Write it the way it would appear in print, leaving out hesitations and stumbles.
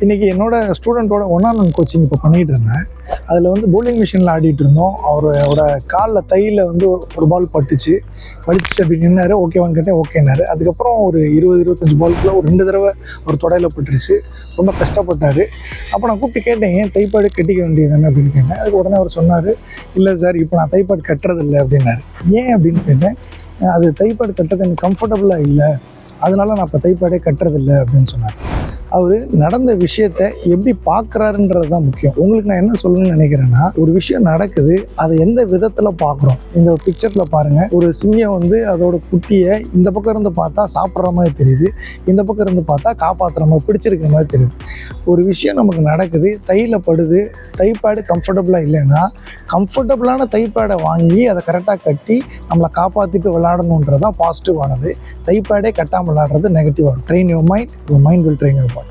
இன்றைக்கி என்னோடய ஸ்டூடெண்ட்டோட one-on-one coaching இப்போ பண்ணிகிட்டு இருந்தேன். அதில் வந்து பவுலிங் மிஷினில் ஆடிட்டு இருந்தோம். அவரோட காலில் தையில் வந்து ஒரு பால் பட்டுச்சு அப்படி நின்னார். ஓகேவான்னு கேட்டேன், ஓகேனாரு. அதுக்கப்புறம் ஒரு 20-25 பாலுக்குள்ளே ஒரு 2 தடவை அவர் தொடையில் பட்டுருச்சு. ரொம்ப கஷ்டப்பட்டார். அப்போ நான் கூப்பிட்டு கேட்டேன், ஏன் தைப்பாடு கட்டிக்க வேண்டியது தானே அப்படின்னு கேட்டேன். அதுக்கு உடனே அவர் சொன்னார், இல்லை சார் இப்போ நான் தைப்பாடு கட்டுறதில்லை அப்படின்னாரு. ஏன் அப்படின்னு கேட்டேன். அது தைப்பாடு கட்டுறது எனக்கு கம்ஃபர்டபுளாக இல்லை, அதனால நான் இப்போ தைப்பாடே கட்டுறதில்லை அப்படின்னு சொன்னார். அவர் நடந்த விஷயத்தை எப்படி பார்க்குறாருன்றது தான் முக்கியம். உங்களுக்கு நான் என்ன சொல்லணும்னு நினைக்கிறேன்னா, ஒரு விஷயம் நடக்குது, அதை எந்த விதத்தில் பார்க்குறோம். இந்த பிக்சரில் பாருங்கள், ஒரு சிங்கம் வந்து அதோட குட்டியை இந்த பக்கம் இருந்து பார்த்தா சாப்பிட்ற மாதிரி தெரியுது, இந்த பக்கம் இருந்து பார்த்தா காப்பாற்றுற மாதிரி பிடிச்சிருக்க மாதிரி தெரியுது. ஒரு விஷயம் நமக்கு நடக்குது, தையில் படுது, தைப்பேடு கம்ஃபர்டபுளாக இல்லைன்னா கம்ஃபர்டபுளான தைப்பேடை வாங்கி அதை கரெக்டாக கட்டி நம்மளை காப்பாற்றிட்டு விளையாடணுன்றது தான் பாசிட்டிவானது. தைப்பேடே கட்டாமல் விளையாடுறது நெகட்டிவாக இருக்கும். Train your mind will train your body.